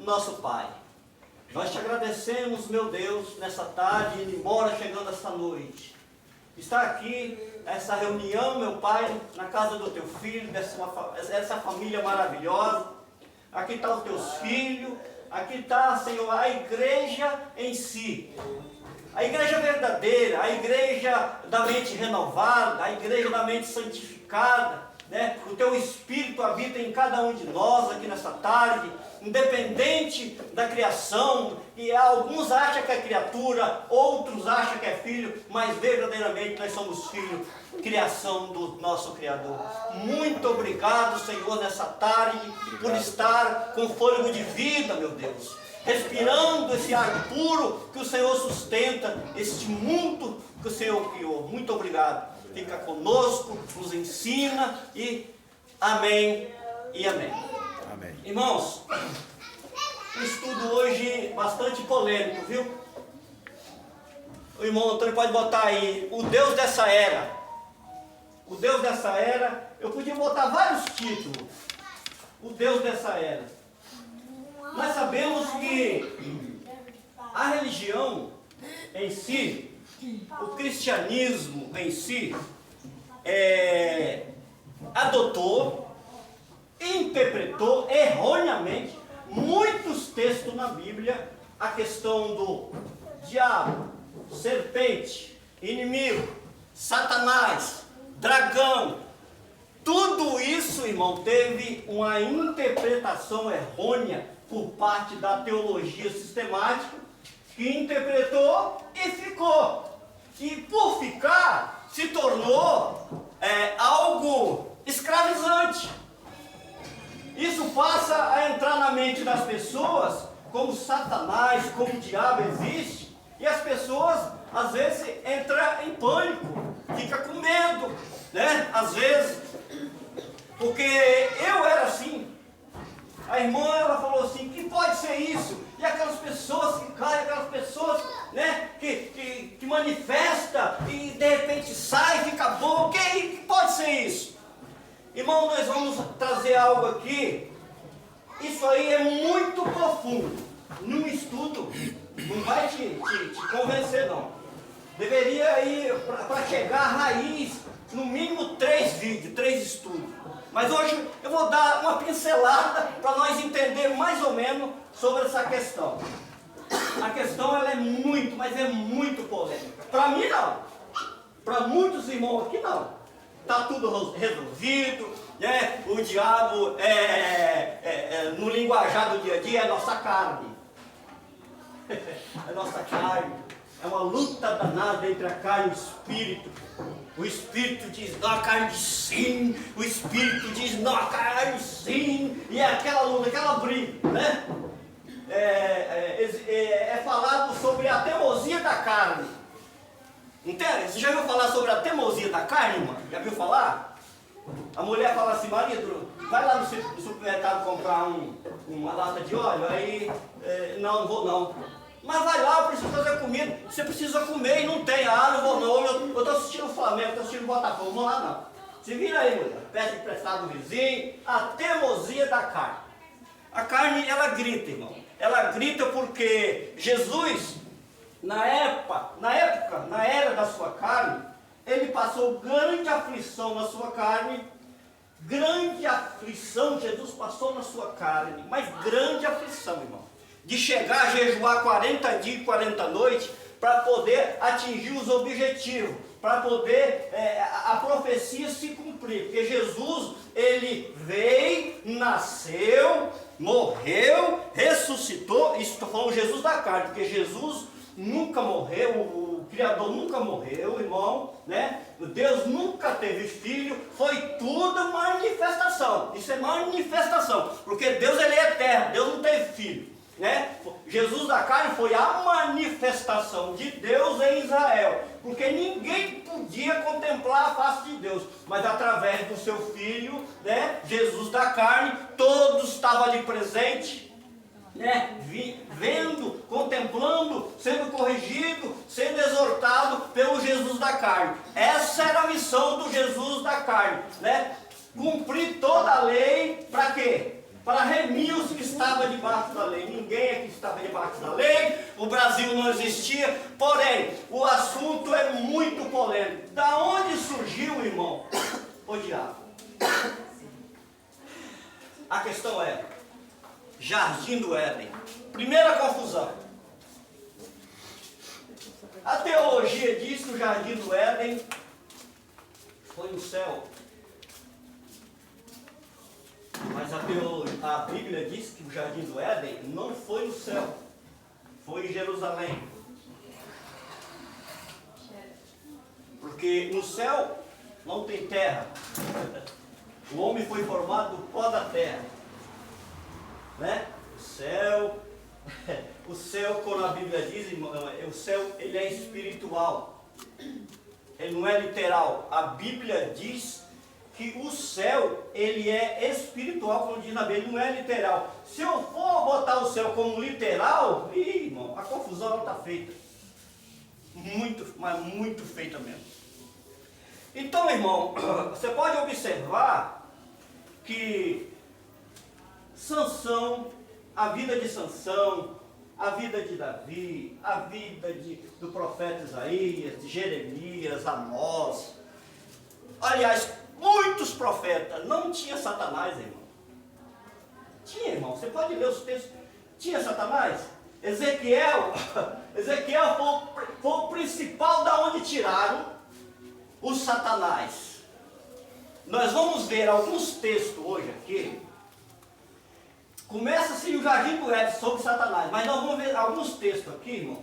nosso Pai, nós te agradecemos, meu Deus, nessa tarde, indo embora, chegando esta noite. Está aqui, essa reunião, meu Pai, na casa do teu filho, dessa família maravilhosa. Aqui estão os teus filhos, aqui está, Senhor, a igreja em si. A igreja verdadeira, a igreja da mente renovada, a igreja da mente santificada, né? O teu Espírito habita em cada um de nós aqui nessa tarde, independente da criação, e alguns acham que é criatura, outros acham que é filho, mas verdadeiramente nós somos filhos, criação do nosso Criador. Muito obrigado, Senhor, nessa tarde, por estar com fôlego de vida, meu Deus, respirando esse ar puro que o Senhor sustenta, este mundo que o Senhor criou. Muito obrigado. Fica conosco, nos ensina e amém e amém. Amém. Irmãos, um estudo hoje bastante polêmico, viu? O irmão Antônio pode botar aí, o Deus dessa era. O Deus dessa era, eu podia botar vários títulos. O Deus dessa era. Nós sabemos que a religião em si, o cristianismo em si, adotou, interpretou erroneamente muitos textos na Bíblia, a questão do diabo, serpente, inimigo, Satanás, dragão. Tudo isso, irmão, teve uma interpretação errônea por parte da teologia sistemática, que interpretou e ficou. E por ficar, se tornou algo escravizante. Isso passa a entrar na mente das pessoas, como Satanás, como o diabo existe, e as pessoas, às vezes, entram em pânico, fica com medo, né? Às vezes, porque eu era assim. A irmã, ela falou assim, que pode ser isso? E aquelas pessoas que caem, aquelas pessoas, né, que manifesta e de repente sai, fica bom, que pode ser isso? Irmão, nós vamos trazer algo aqui, isso aí é muito profundo, num estudo, não vai te convencer não. Deveria ir para chegar à raiz, no mínimo 3 vídeos, 3 estudos. Mas hoje eu vou dar uma pincelada para nós entender mais ou menos sobre essa questão. A questão ela é muito, mas é muito polêmica. Para mim não. Para muitos irmãos aqui não. Está tudo resolvido, né? O diabo no linguajar do dia a dia é nossa carne. É nossa carne. É uma luta danada entre a carne e o espírito. O espírito diz, não, a carne sim. O espírito diz, não, a carne sim. E é aquela luta, aquela briga, né? É falado sobre a teimosia da carne. Entende? Você já ouviu falar sobre a teimosia da carne, irmão? Já viu falar? A mulher fala assim, marido, vai lá no supermercado comprar uma lata de óleo. Aí, não vou não. Mas vai lá, eu preciso fazer comida. Você precisa comer e não tem. Ah, não vou não. Eu estou assistindo o Flamengo, estou assistindo o Botafogo. Vou lá não. Se vira aí, mulher. Peça emprestado do vizinho. A teimosia da carne. A carne, ela grita, irmão. Ela grita porque Jesus, na era da sua carne, ele passou grande aflição na sua carne. Grande aflição Jesus passou na sua carne. Mas grande aflição, irmão. De chegar a jejuar 40 dias e 40 noites para poder atingir os objetivos, para poder a profecia se cumprir. Porque Jesus, ele veio, nasceu, morreu, ressuscitou. Isso estou falando Jesus da carne, porque Jesus nunca morreu, o Criador nunca morreu, irmão, né? Deus nunca teve filho, foi tudo manifestação. Isso é manifestação, porque Deus ele é eterno, Deus não teve filho. Né? Jesus da carne foi a manifestação de Deus em Israel, porque ninguém podia contemplar a face de Deus, mas através do seu filho, né? Jesus da carne, todos estavam ali presentes, né? Vendo, contemplando, sendo corrigido, sendo exortado pelo Jesus da carne. Essa era a missão do Jesus da carne, né? Cumprir toda a lei, para quê? para remir os que estavam debaixo da lei. Ninguém aqui estava debaixo da lei, o Brasil não existia, porém, o assunto é muito polêmico. Da onde surgiu, irmão, o diabo? A questão é, Jardim do Éden. Primeira confusão. A teologia diz que o Jardim do Éden foi no céu. Mas a Bíblia diz que o Jardim do Éden não foi no céu. Foi em Jerusalém. Porque no céu não tem terra. O homem foi formado do pó da terra. Né? O céu, quando a Bíblia diz, irmão, o céu ele é espiritual. Ele não é literal. A Bíblia diz que o céu ele é espiritual, como diz na Bíblia, não é literal. Se eu for botar o céu como literal, irmão, a confusão está feita. Muito, mas muito feita mesmo. Então, irmão, você pode observar que Sansão, a vida de Sansão, a vida de Davi, a vida do profeta Isaías, de Jeremias, Amós, aliás, muitos profetas, não tinha Satanás, irmão. Tinha, irmão, você pode ler os textos. Tinha Satanás? Ezequiel foi o principal da onde tiraram o Satanás. Nós vamos ver alguns textos hoje aqui. Começa assim o Jardim do Éden sobre Satanás, mas nós vamos ver alguns textos aqui, irmão,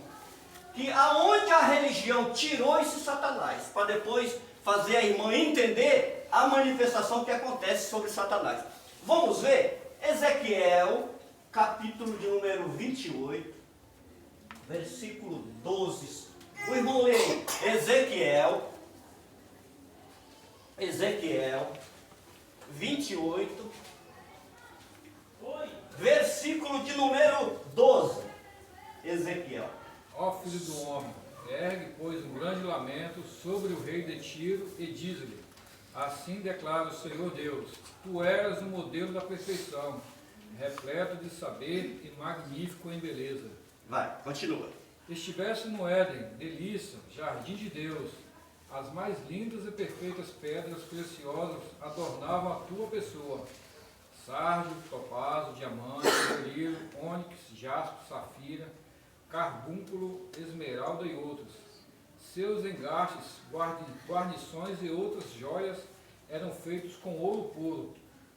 que aonde a religião tirou esse Satanás, para depois fazer a irmã entender a manifestação que acontece sobre Satanás. Vamos ver Ezequiel, capítulo de número 28, versículo 12. O irmão lê Ezequiel 28, versículo de número 12. Ezequiel. Ó filho do homem, ergue, pois, um grande lamento sobre o rei de Tiro e diz-lhe: assim declara o Senhor Deus, tu eras o modelo da perfeição, repleto de saber e magnífico em beleza. Vai, continua. Estivesse no Éden, delícia, jardim de Deus, as mais lindas e perfeitas pedras preciosas adornavam a tua pessoa. Sardio, topázio, diamante, berilo, ônix, jaspe, safira, carbúnculo, esmeralda e outros. Seus engastes, guarnições e outras joias eram feitos com ouro puro.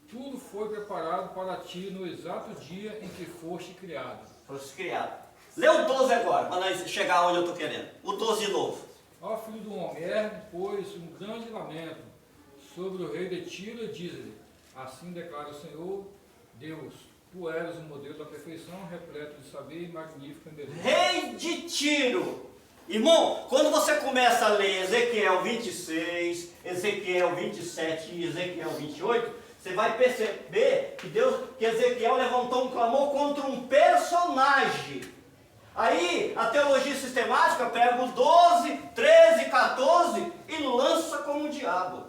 Tudo foi preparado para ti no exato dia em que foste criado. Foste criado. Lê o 12 agora, para nós chegar onde eu estou querendo. O 12 de novo. Ó filho do homem, ergue, pois, um grande lamento sobre o rei de Tiro e diz-lhe: assim declara o Senhor Deus, tu eras o modelo da perfeição, repleto de saber e magnífico em beleza. Rei de Tiro. Irmão, quando você começa a ler Ezequiel 26, Ezequiel 27 e Ezequiel 28, você vai perceber que Ezequiel levantou um clamor contra um personagem. Aí a teologia sistemática pega os 12, 13, 14 e lança como um diabo.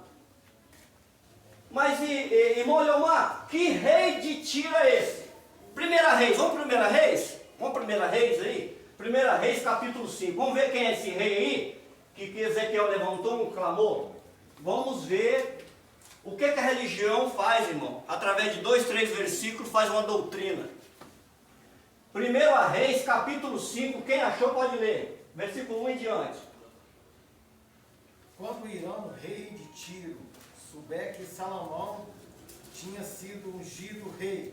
Mas, irmão Leomar, que rei de Tiro é esse? Primeira Reis, vamos Primeira Reis? Vamos Primeira Reis aí? Primeira Reis, capítulo 5. Vamos ver quem é esse rei aí? Que Ezequiel levantou um clamor? Vamos ver o que a religião faz, irmão. Através de 2, 3 versículos faz uma doutrina. Primeira Reis, capítulo 5. Quem achou pode ler. Versículo 1 em diante. Quando Irão, rei de Tiro, souber que Salomão tinha sido ungido rei,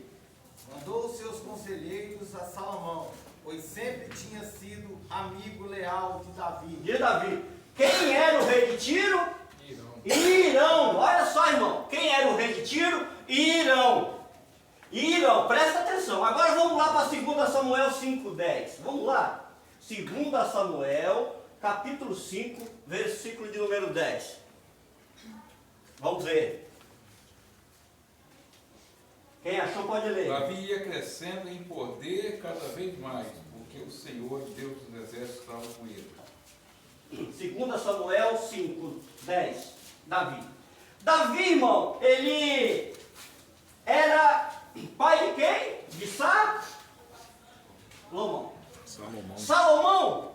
mandou os seus conselheiros a Salomão, pois sempre tinha sido amigo leal de Davi. De Davi. Quem era o rei de Tiro? Irão. Irão. Olha só, irmão. Quem era o rei de Tiro? Irão. Irão, presta atenção. Agora vamos lá para 2 Samuel 5:10. Vamos lá. 2 Samuel, capítulo 5, versículo de número 10. Vamos ver. Quem achou pode ler. Davi ia crescendo em poder cada vez mais, porque o Senhor, Deus dos exércitos, estava com ele. 2 Samuel 5:10. Davi. Davi, irmão, ele era pai de quem? De Salomão. Salomão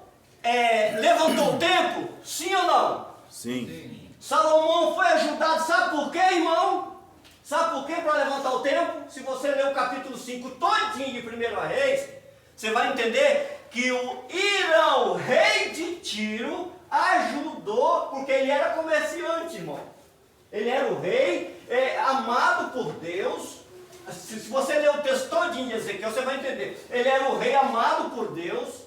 levantou o templo? Sim ou não? Sim. Salomão foi ajudado, sabe por quê, irmão? Sabe por quê para levantar o templo? Se você ler o capítulo 5 todinho de 1 Reis, você vai entender que o Irão, rei de Tiro, ajudou, porque ele era comerciante, irmão. Ele era o rei, amado por Deus. Se você ler o texto todinho de Ezequiel, você vai entender. Ele era o rei amado por Deus,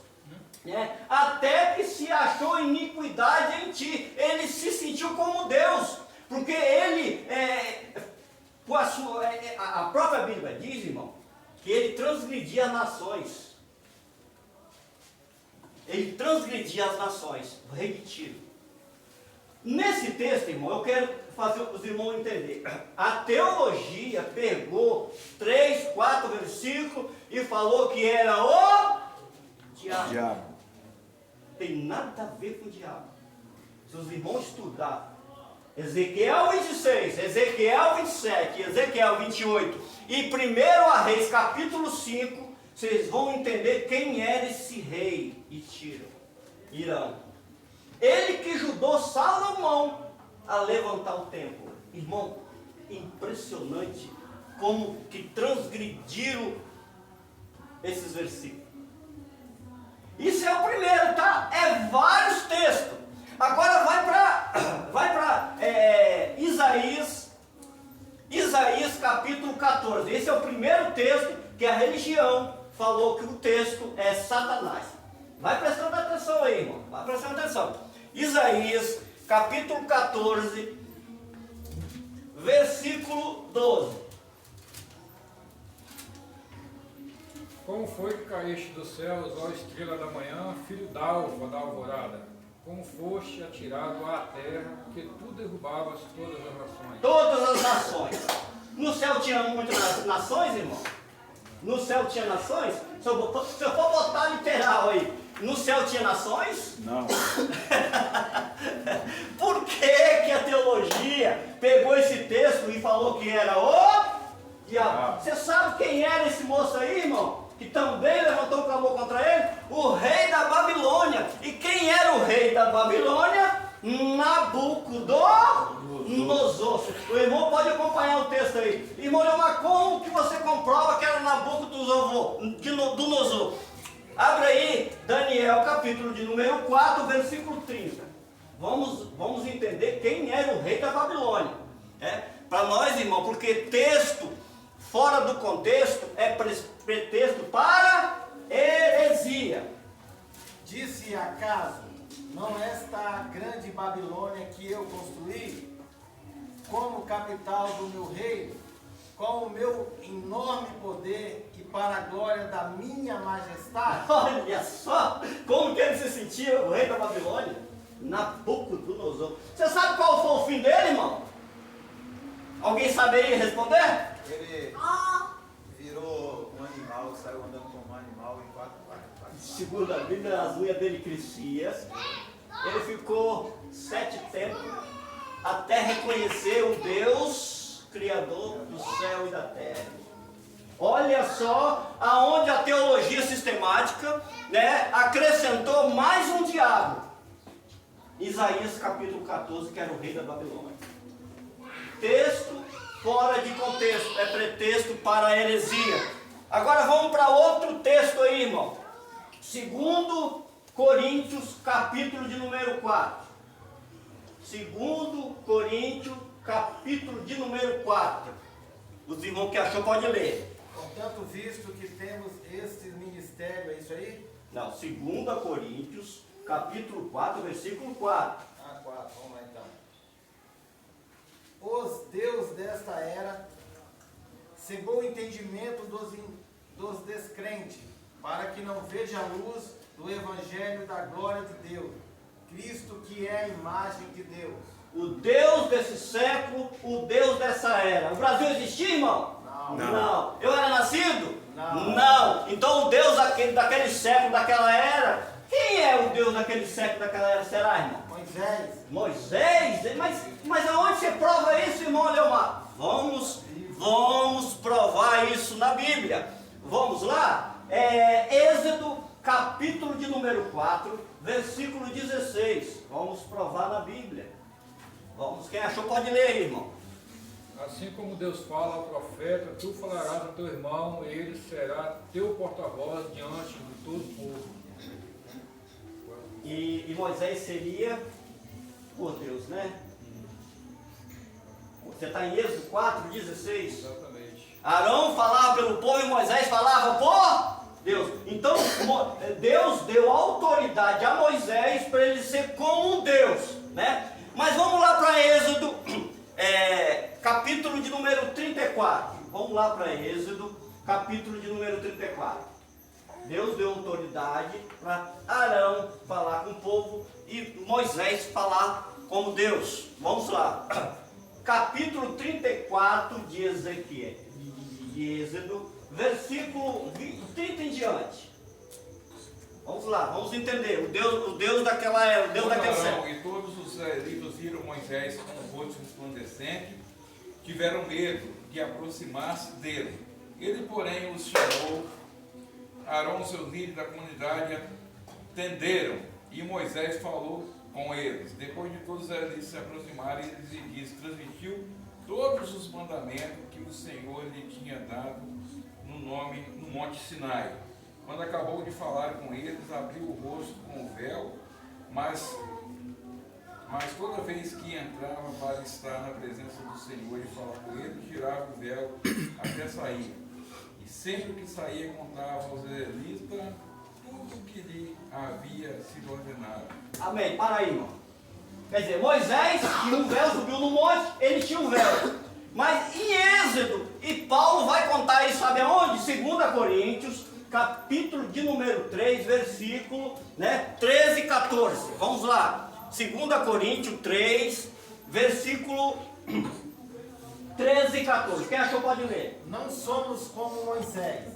até que se achou iniquidade em ti. Ele se sentiu como Deus, porque ele, a própria Bíblia diz, irmão, que ele transgredia as nações. Ele transgredia as nações, o rei de Tiro. Nesse texto, irmão, eu quero fazer os irmãos entender. A teologia pegou 3, 4 versículos e falou que era o diabo. Tem nada a ver com o diabo. Se os irmãos estudarem Ezequiel 26, Ezequiel 27, Ezequiel 28 e 1 Reis capítulo 5, vocês vão entender quem era esse rei de Tiro, Irão. Ele que ajudou Salomão a levantar o templo. Irmão, impressionante como que transgrediram esses versículos. Isso é o primeiro, tá? É vários textos. Agora vai para Isaías capítulo 14. Esse é o primeiro texto que a religião falou que o texto é Satanás. Vai prestando atenção aí, irmão. Vai prestando atenção. Isaías capítulo 14, versículo 12. Como foi que caíste dos céus, ó estrela da manhã, filho d'alva da alvorada? Como foste atirado à terra, que tu derrubavas todas as nações? Todas as nações. No céu tinha muitas nações, irmão? No céu tinha nações? Se eu for botar literal aí, no céu tinha nações? Não. Por que a teologia pegou esse texto e falou que era o diabo? Você sabe quem era esse moço aí, irmão? Que também levantou o clamor contra ele? O rei da Babilônia. E quem era o rei da Babilônia? Nabucodonosor. O irmão pode acompanhar o texto aí. Irmão, mas como que você comprova que era Nabucodonosor? Abre aí Daniel, capítulo de número 4, versículo 30. Vamos entender quem era o rei da Babilônia. Para nós, irmão, porque texto fora do contexto é pretexto para heresia. Disse acaso, não é esta grande Babilônia que eu construí, como capital do meu reino, com o meu enorme poder e para a glória da minha majestade? Olha só como que ele se sentia, o rei da Babilônia. Nabucodonosor. Você sabe qual foi o fim dele, irmão? Alguém saberia responder? Ele virou um animal, saiu andando como um animal em 4 partes. Segundo a Bíblia, as unhas dele cresciam. Ele ficou 7 tempos até reconhecer o Deus Criador do céu e da terra. Olha só aonde a teologia sistemática, acrescentou mais um diabo. Isaías capítulo 14, que era o rei da Babilônia. Texto fora de contexto, é pretexto para a heresia. Agora vamos para outro texto aí, irmão. 2 Coríntios, capítulo de número 4. 2 Coríntios, capítulo de número 4. Os irmãos que achou pode ler. Contanto visto que temos este ministério, é isso aí? Não, 2 Coríntios, capítulo 4, versículo 4. 4, vamos lá então. Os deus desta era cegou o entendimento dos descrentes, para que não veja a luz do evangelho da glória de Deus, Cristo que é a imagem de Deus. O Deus desse século, o Deus dessa era. O Brasil existia, irmão? Não. Eu era nascido? Não. Então o Deus daquele século, daquela era, quem é o Deus daquele século, daquela era, será, irmão? Moisés. Moisés? Mas aonde você prova isso, irmão Leomar? Vamos Vamos provar isso na Bíblia. Vamos lá? Êxodo, capítulo de número 4, versículo 16. Vamos provar na Bíblia. Vamos, quem achou pode ler aí, irmão. Assim como Deus fala ao profeta, tu falarás a teu irmão, e ele será teu porta-voz diante de todo o povo. E Moisés seria por Deus, né? Você está em Êxodo 4, 16. Exatamente. Arão falava pelo povo e Moisés falava por Deus. Então, Deus deu autoridade a Moisés para ele ser como um Deus, né? Mas vamos lá para Êxodo, capítulo de número 34. Vamos lá para Êxodo, capítulo de número 34. Deus deu autoridade para Arão falar com o povo e Moisés falar como Deus. Vamos lá. Capítulo 34 de Ezequiel, de Êxodo, versículo 30 em diante. Vamos lá, vamos entender. O Deus daquela era, o Deus daquele século. E todos os israelitas viram Moisés com o rosto resplandecente, tiveram medo de aproximar-se dele. Ele, porém, os chamou. Arão, seus líderes da comunidade, atenderam, e Moisés falou com eles. Depois de todos eles se aproximarem, ele lhes transmitiu todos os mandamentos que o Senhor lhe tinha dado no Monte Sinai. Quando acabou de falar com eles, abriu o rosto com o véu, mas toda vez que entrava para estar na presença do Senhor e falar com ele, tirava o véu até sair. E sempre que saía, contava aos israelitas tudo que lhe havia sido ordenado. Amém. Para aí, irmão. Quer dizer, Moisés tinha um véu, subiu no monte, ele tinha um véu. Mas em Êxodo, e Paulo vai contar isso, sabe aonde? 2 Coríntios, capítulo de número 3, versículo 13 e 14. Vamos lá. 2 Coríntios 3, versículo 13 e 14. Quem achou pode ler. Não somos como Moisés,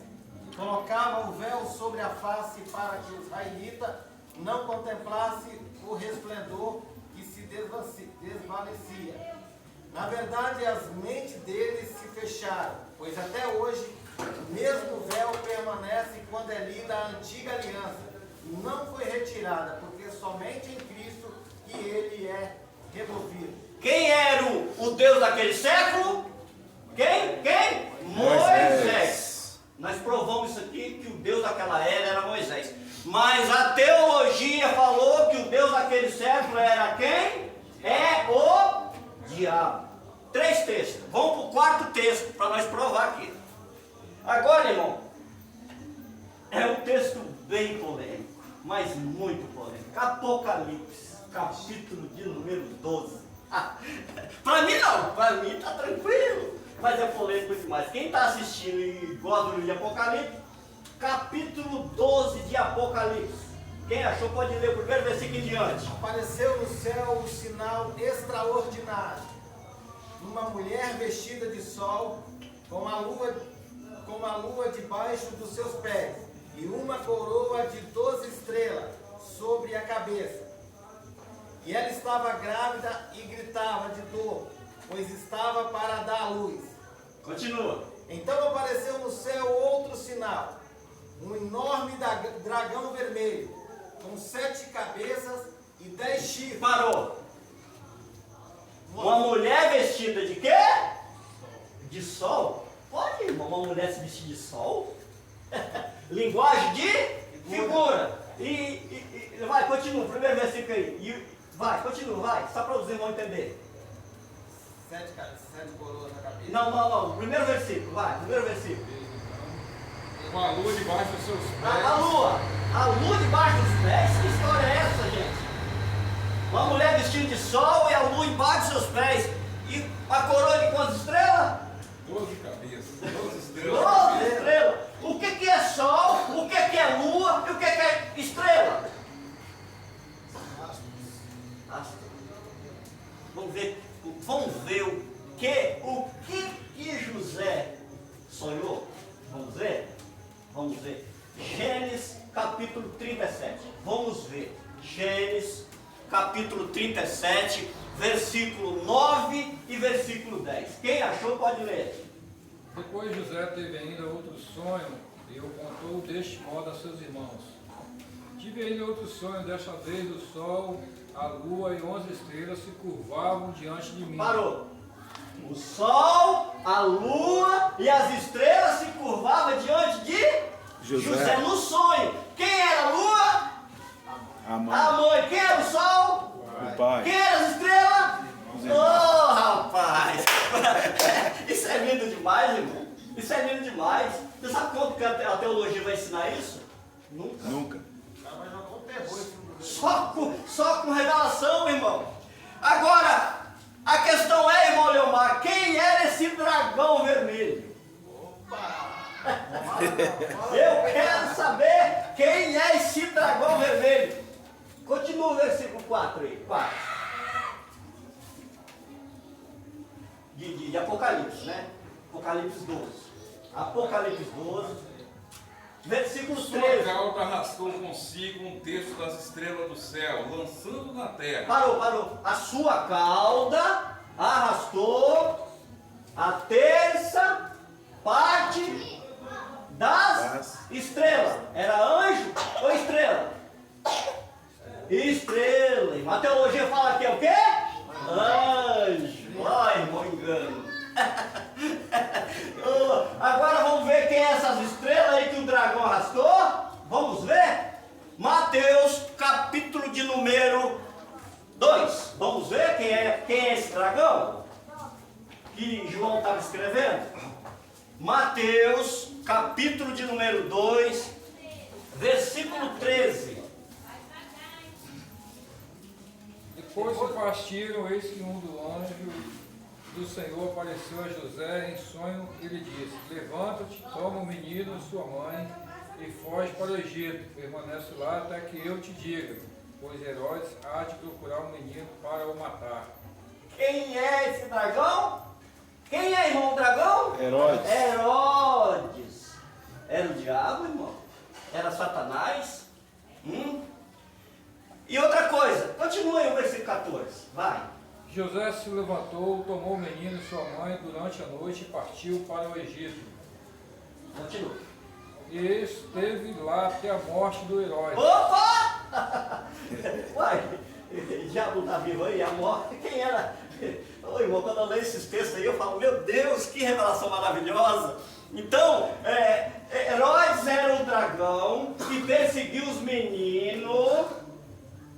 que colocava o véu sobre a face para que o israelita não contemplasse o resplendor que se desvanecia. Na verdade, as mentes deles se fecharam, pois até hoje o mesmo véu permanece quando é lida a antiga aliança. Não foi retirada, porque somente em Cristo que ele é removido. Quem era o Deus daquele século? Quem? Moisés. Nós provamos isso aqui, que o Deus daquela era Moisés. Mas a teologia falou que o Deus daquele século era quem? É o diabo. 3 textos. Vamos para o 4º texto para nós provar aqui. Agora, irmão, é um texto bem polêmico, mas muito polêmico. Apocalipse, capítulo de número 12. Para mim não, para mim está tranquilo, mas é polêmico demais. Quem está assistindo e gosta do livro de Apocalipse, capítulo 12 de Apocalipse. Quem achou pode ler o primeiro versículo em diante. Apareceu no céu um sinal extraordinário. Uma mulher vestida de sol, com a lua debaixo dos seus pés, e uma coroa de 12 estrelas sobre a cabeça. E ela estava grávida e gritava de dor, pois estava para dar à luz. Continua. Então apareceu no céu outro sinal, um enorme dragão vermelho, com 7 cabeças e 10 chifres. Parou. Uma mulher vestida de quê? De sol? Pode, irmão, uma mulher se vestir de sol? Linguagem de figura. E vai, continua, primeiro versículo aí. Vai, continua, vai, só para os irmãos entenderem. 7 coroas na cabeça? Não, primeiro versículo, vai, primeiro versículo. Com a lua debaixo dos seus pés. A lua debaixo dos pés, que história é essa, gente? Uma mulher vestida de sol e a lua embaixo dos seus pés. E a coroa de quantas estrelas? 12 cabeças, 12 estrelas. 12 estrelas. O que é sol? O que é lua? E o que é estrela? Astro. Vamos ver o que José sonhou. Vamos ver. Gênesis capítulo 37. Vamos ver. Gênesis capítulo 37, versículo 9 e versículo 10. Quem achou pode ler. Depois José teve ainda outro sonho e o contou deste modo a seus irmãos. Tive ainda outro sonho, desta vez o sol, a lua e 11 estrelas se curvavam diante de mim. Parou. O sol, a lua e as estrelas se curvavam diante de José no sonho. Quem era a lua? A mãe. A mãe. Quem era o sol? O pai. Quem era as estrelas? Oh, rapaz! Isso é lindo demais, irmão. Isso é lindo demais. Você sabe quanto que a teologia vai ensinar isso? Nunca. Nunca. Só com revelação, irmão. Agora, a questão é, irmão Leomar, quem era esse dragão vermelho? Eu quero saber quem é esse dragão vermelho. Continua o versículo 4 aí. 4. De Apocalipse, né? Apocalipse 12. Apocalipse 12, versículo Sua 13. cauda arrastou consigo um terço das estrelas do céu, lançando na terra. Parou. A sua cauda arrastou a terça parte das estrelas. Era anjo ou estrela? Estrela. A teologia fala que é o quê? Anjo. Ai, irmão, engano. Agora vamos ver quem é essas estrelas aí que o dragão arrastou? Vamos ver? Mateus, capítulo de número 2. Vamos ver quem é esse dragão que João estava escrevendo? Mateus, capítulo de número 2, versículo 13. Depois se partiram, eis que um do anjo do Senhor apareceu a José em sonho e lhe disse: levanta-te, toma o menino e sua mãe e foge para o Egito. Permanece lá até que eu te diga, pois Herodes há de procurar o menino para o matar. Quem é esse dragão? Quem é, irmão, o dragão? Herodes. Herodes. Era o diabo, irmão? Era Satanás? E outra coisa, continua aí o versículo 14, vai. José se levantou, tomou o menino e sua mãe durante a noite e partiu para o Egito. Continua. E esteve lá até a morte do Herodes. Opa! Uai, o diabo está vivo aí, a morte, quem era? Ô irmão, quando eu leio esses textos aí, eu falo, meu Deus, que revelação maravilhosa. Então, Herodes era um dragão que perseguiu os meninos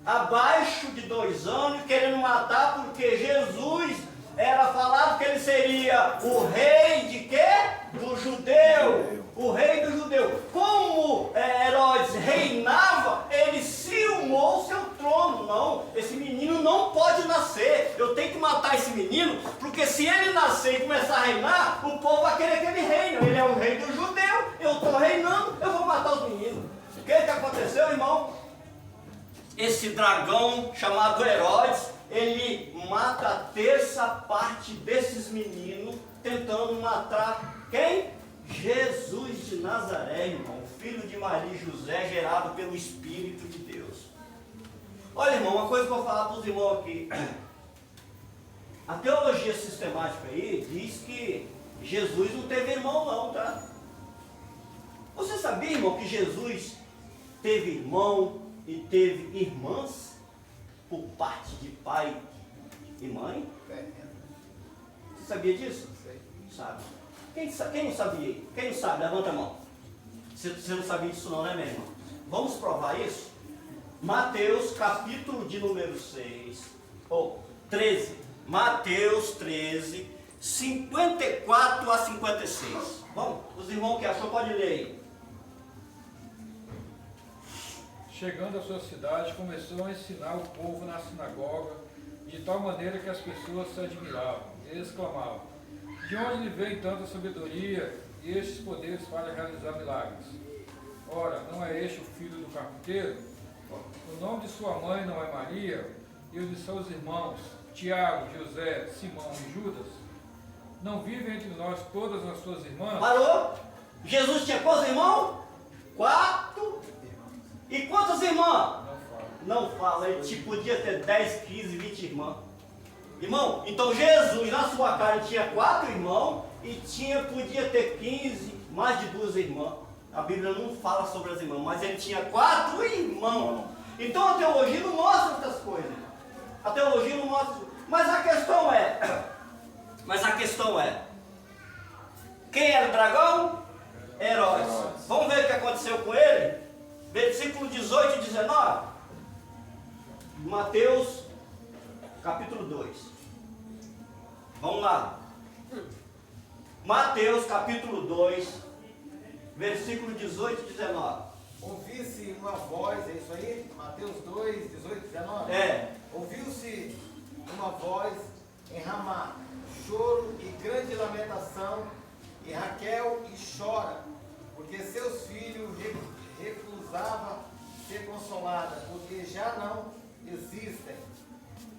abaixo de 2 anos, querendo matar, porque Jesus era falado que ele seria o rei de quê? Do judeu. O rei do judeu. Como Herodes reinava, ele ciumou seu trono. Não, esse menino não pode nascer. Eu tenho que matar esse menino, porque se ele nascer e começar a reinar, o povo vai querer que ele reine. Ele é o rei do judeu, eu estou reinando, eu vou matar os meninos. O que aconteceu, irmão? Esse dragão chamado Herodes, ele mata a terça parte desses meninos, tentando matar quem? Jesus de Nazaré, irmão, filho de Maria e José, gerado pelo Espírito de Deus. Olha, irmão, uma coisa que eu vou falar para os irmãos aqui. A teologia sistemática aí diz que Jesus não teve irmão não, tá? Você sabia, irmão, que Jesus teve irmão e teve irmãs por parte de pai e mãe? Você sabia disso? Sabe. Quem não sabia? Quem não sabe? Levanta a mão. Você não sabia disso não, né, meu irmão? Vamos provar isso? Mateus, capítulo de número 13. Mateus 13, 54 a 56. Vamos, os irmãos que achou, pode ler aí. Chegando à sua cidade, começou a ensinar o povo na sinagoga, de tal maneira que as pessoas se admiravam. Eles clamavam: de onde lhe vem tanta sabedoria e estes poderes para realizar milagres? Ora, não é este o filho do carpinteiro? O nome de sua mãe não é Maria? E o de seus irmãos, Tiago, José, Simão e Judas? Não vivem entre nós todas as suas irmãs? Parou? Jesus tinha quantos irmãos? 4. E quantas irmãs? Não fala, ele podia ter 10, 15, 20 irmãs. Irmão, então Jesus na sua carne tinha 4 irmãos e podia ter 15, mais de 2 irmãs. A Bíblia não fala sobre as irmãs, mas ele tinha 4 irmãos. Então a teologia não mostra essas coisas. A teologia não mostra. Mas a questão é, quem era o dragão? Herodes. Vamos ver o que aconteceu com ele? Versículo 18 e 19. Mateus, capítulo 2. Vamos lá. Mateus, capítulo 2, versículo 18 e 19. Ouviu-se uma voz, é isso aí? Mateus 2, 18 e 19? É. Ouviu-se uma voz em Ramá, choro e grande lamentação, e Raquel e chora, porque seus filhos recusava ser consolada, porque já não existem.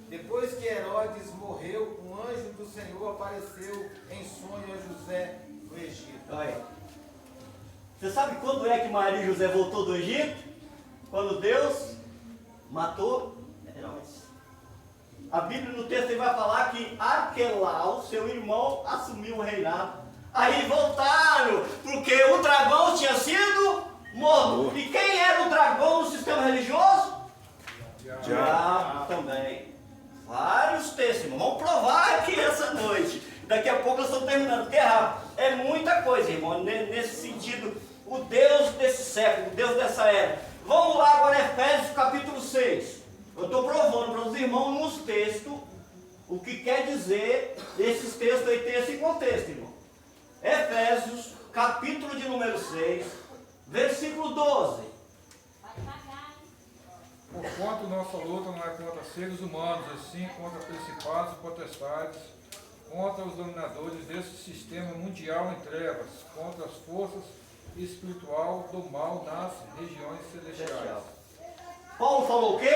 Depois que Herodes morreu, um anjo do Senhor apareceu em sonho a José no Egito. Olha. Você sabe quando é que Maria e José voltou do Egito? Quando Deus matou Herodes. A Bíblia no texto ele vai falar que Arquelau, seu irmão, assumiu o reinado. Aí voltaram, porque o dragão tinha sido morto. E quem era o dragão no sistema religioso? Diabo também. Vários textos, irmão. Vamos provar aqui essa noite. Daqui a pouco nós estamos terminando, porque é rápido. É muita coisa, irmão, nesse sentido. O Deus desse século, o Deus dessa era. Vamos lá agora, Efésios capítulo 6. Eu estou provando para os irmãos nos textos o que quer dizer esses textos aí, tem esse contexto, irmão. Efésios, capítulo de número 6, versículo 12. Porquanto nossa luta não é contra seres humanos, e sim contra principados e potestades, contra os dominadores desse sistema mundial em trevas, contra as forças espiritual do mal nas regiões celestiais. Paulo falou o quê?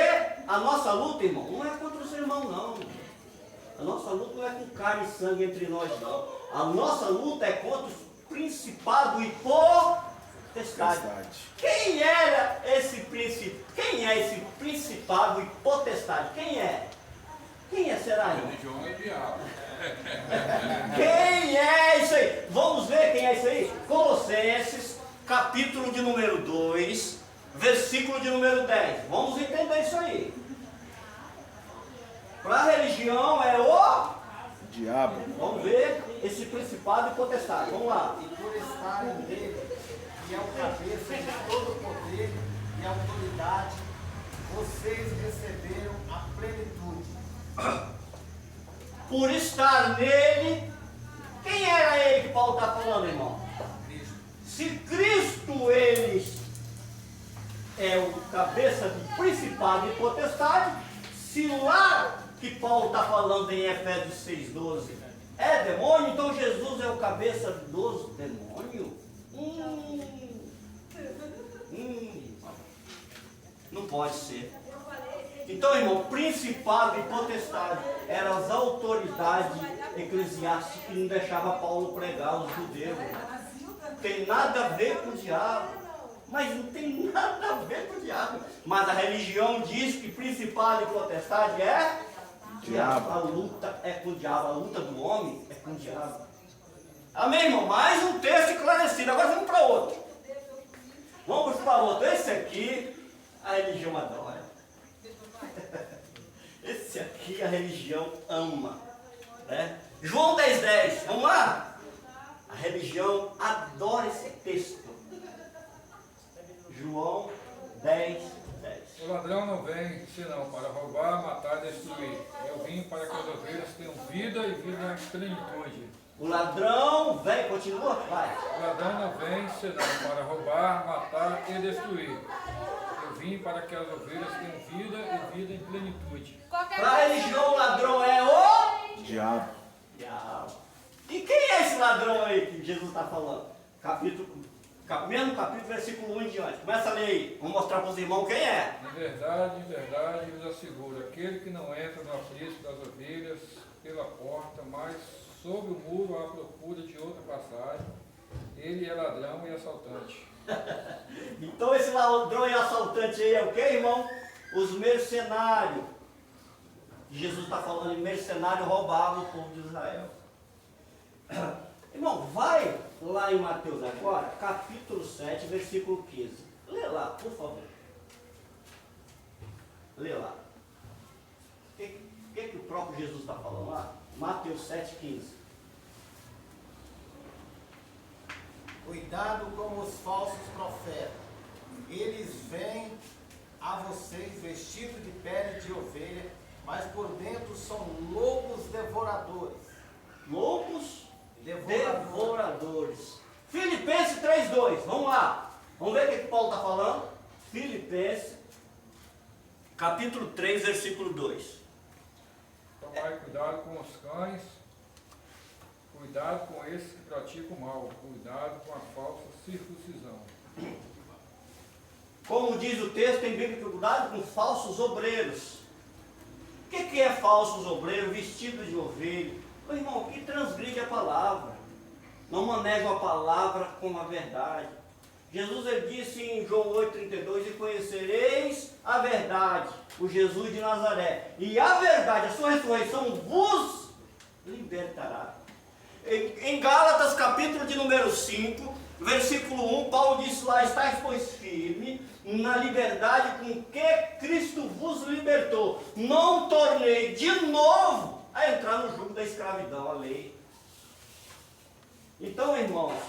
A nossa luta, irmão, não é contra os irmãos, não. A nossa luta não é com carne e sangue entre nós, não. A nossa luta é contra os principados e potestades. Quem era esse príncipe? Quem é esse principado e potestade? Quem é? Quem é, será, irmão? Religião é diabo. Quem é isso aí? Vamos ver quem é isso aí? Colossenses, capítulo de número 2, versículo de número 10. Vamos entender isso aí. Para a religião é o diabo. Vamos ver esse principado e potestade. Vamos lá. E por estarem nele, que é o cabeça de todo o poder e autoridade, vocês receberam a plenitude. Por estar nele. Quem era ele que Paulo está falando, irmão? Cristo. Se Cristo ele é o cabeça de principado e potestade, se lá que Paulo está falando em Efésios 6,12 é demônio, então Jesus é o cabeça dos demônios? Não pode ser. Então, irmão, principado e potestade eram as autoridades eclesiásticas que não deixavam Paulo pregar os judeus. Tem nada a ver com o diabo. Mas não tem nada a ver com o diabo. Mas a religião diz que principado e potestade é diabo. A luta é com o diabo. A luta do homem é com o diabo. Amém, irmão? Mais um texto esclarecido. Agora vamos para outro. Vamos para outro. Esse aqui a religião adora. Esse aqui a religião ama, né? João 10,10, vamos lá? A religião adora esse texto. João 10:10. O ladrão não vem senão para roubar, matar e destruir. Eu vim para que as ovelhas tenham vida e vida em plenitude. O ladrão vem, continua, vai. O ladrão não vem senão para roubar, matar e destruir. Eu vim para que as ovelhas tenham vida e vida em plenitude. Para a religião, o ladrão é o Diabo. diabo. E quem é esse ladrão aí que Jesus está falando? Mesmo capítulo, versículo 1 em diante. Começa a ler aí. Vamos mostrar para os irmãos quem é. Em verdade, vos asseguro, aquele que não entra no aprisco das ovelhas pela porta, mas sob o muro à procura de outra passagem, ele é ladrão e assaltante. Então esse ladrão e assaltante aí é o que, irmão? Os mercenários. Jesus está falando em mercenário roubavam o povo de Israel. Irmão, vai lá em Mateus agora, capítulo 7, versículo 15. Lê lá, por favor. Lê lá. O que o próprio Jesus está falando lá? Mateus 7, 15. Cuidado com os falsos profetas. Eles vêm a vocês vestidos de pele de ovelha, mas por dentro são lobos devoradores. Lobos devoradores. Filipenses 3:2. Vamos lá. Vamos ver o que Paulo está falando. Filipenses, capítulo 3, versículo 2. Tomai cuidado com os cães, cuidado com esses que praticam o mal, cuidado com a falsa circuncisão. Como diz o texto, tem bíblica, cuidado com falsos obreiros. O que é falsos obreiros vestidos de ovelha? Meu irmão, que transgride a palavra. Não manejam a palavra com a verdade. Jesus ele disse em João 8,32, e conhecereis a verdade, o Jesus de Nazaré. E a verdade, a sua ressurreição vos libertará. Em Gálatas, capítulo de número 5, versículo 1, Paulo disse lá, estáis pois firme na liberdade com que Cristo vos libertou. Não tornei de novo a entrar no jugo da escravidão, a lei. Então, irmãos,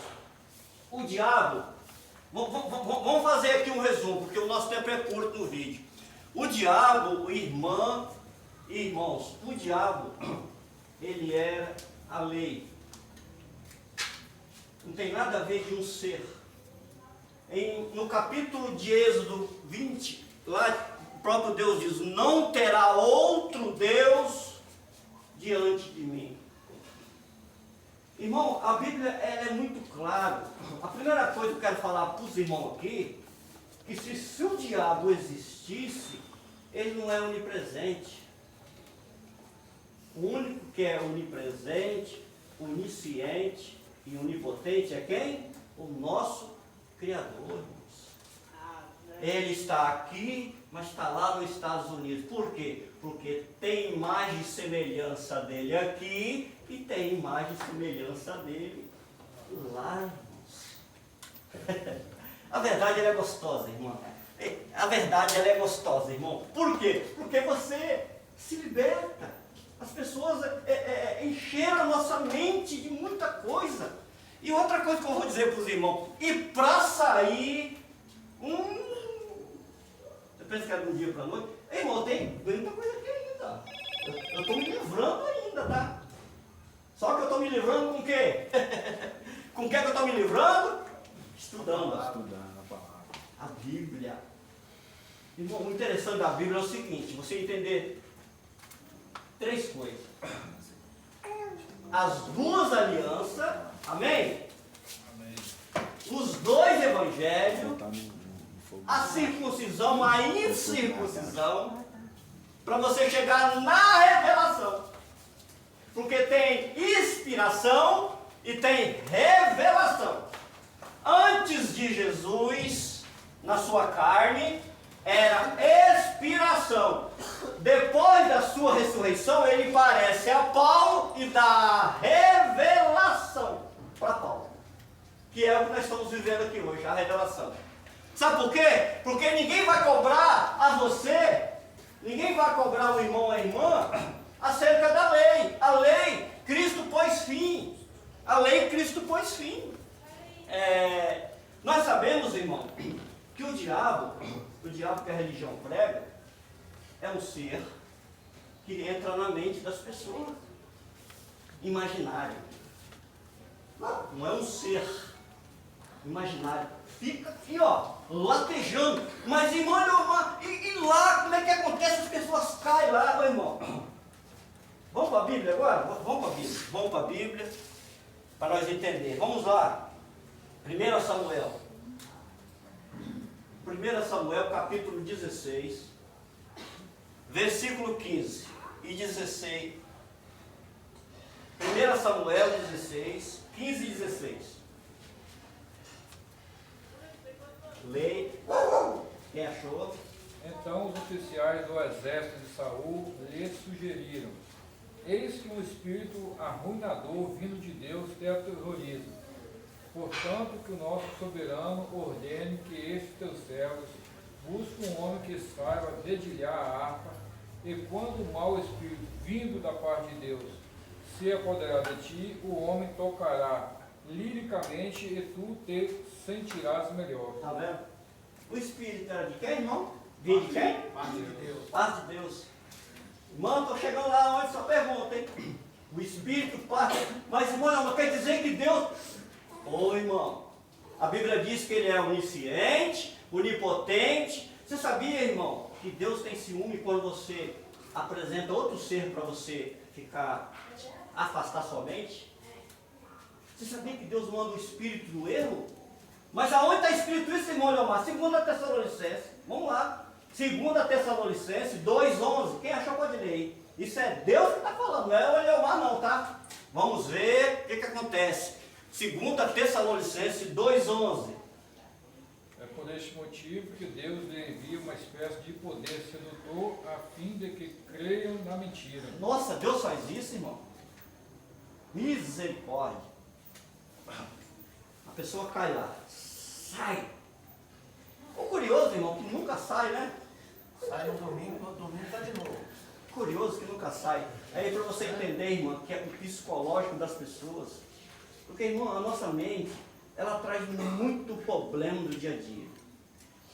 o diabo, vamos fazer aqui um resumo, porque o nosso tempo é curto no vídeo. O diabo, irmãos, o diabo, ele era a lei. Não tem nada a ver de um ser. No capítulo de Êxodo 20, lá o próprio Deus diz, não terá outro Deus diante de mim. Irmão, a Bíblia ela é muito clara. A primeira coisa que eu quero falar para os irmãos aqui, que se o diabo existisse, ele não é onipresente. O único que é onipresente, onisciente e onipotente é quem? O nosso Criador, irmãos. Ele está aqui, mas está lá nos Estados Unidos. Por quê? Porque tem imagem e semelhança dele aqui e tem imagem e semelhança dele lá, irmãos. A verdade ela é gostosa, irmão. A verdade ela é gostosa, irmão. Por quê? Porque você se liberta. As pessoas encheram a nossa mente de muita coisa. E outra coisa que eu vou dizer para os irmãos, e para sair, você pensa que é de um dia para a noite? Irmão, tem muita coisa aqui ainda. Eu estou me livrando ainda, tá? Só que eu estou me livrando com o quê? Com o que eu estou me livrando? Estudando a palavra. A Bíblia. Irmão, o interessante da Bíblia é o seguinte, você entender três coisas. As duas alianças, amém? Amém. Os dois evangelhos, a circuncisão, a incircuncisão, para você chegar na revelação. Porque tem inspiração e tem revelação. Antes de Jesus, na sua carne, era expiração. Depois da sua ressurreição, ele parece a Paulo e dá revelação para Paulo. Que é o que nós estamos vivendo aqui hoje, a revelação. Sabe por quê? Porque ninguém vai cobrar a você, ninguém vai cobrar o irmão ou a irmã acerca da lei. A lei, Cristo pôs fim. A lei, Cristo pôs fim. Nós sabemos, irmão, que o diabo que a religião prega, é um ser que entra na mente das pessoas. Imaginário. Não é um ser imaginário. Fica aqui, ó, latejando. Mas, irmão, e lá, como é que acontece? As pessoas caem lá, meu irmão. Vamos para a Bíblia agora? Vamos para a Bíblia. Vamos para a Bíblia, para nós entender. Vamos lá. 1 Samuel. 1 Samuel, capítulo 16, versículo 15 e 16. 1 Samuel 16, 15 e 16. Leia. Quem achou? Então os oficiais do exército de Saul lhe sugeriram: Eis que um espírito arruinador vindo de Deus te aterroriza. Portanto, que o nosso soberano ordene que estes teus servos busquem um homem que saiba dedilhar a harpa, e quando o mau espírito vindo da parte de Deus se apoderar de ti, o homem tocará liricamente e tu te sentirás melhor. Está vendo? O espírito era de quem, irmão? Vinha de quem? Parte de Deus. Parte de Deus. Irmão, estou chegando lá onde só pergunta, hein? O espírito parte. Mas, irmão, não quer dizer que Deus. Ô, irmão, a Bíblia diz que ele é onisciente, onipotente. Você sabia, irmão, que Deus tem ciúme quando você apresenta outro ser para você afastar sua mente? Você sabia que Deus manda o espírito do erro? Mas aonde está escrito isso, irmão Leomar? 2 Tessalonicenses, vamos lá. 2 Tessalonicenses 2,11. Quem achou pode ler aí. Isso é Deus que está falando, não é o Leomar não, tá? Vamos ver o que acontece. 2 Tessalonicenses 2,11. É por este motivo que Deus lhe envia uma espécie de poder sedutor, a fim de que creiam na mentira. Nossa, Deus faz isso, irmão? Misericórdia. A pessoa cai lá, sai. O curioso, irmão, que nunca sai, né? Sai no domingo está de novo. Curioso que nunca sai. Aí para você entender, irmão, que é o psicológico das pessoas. Porque, irmão, a nossa mente, ela traz muito problema do dia a dia.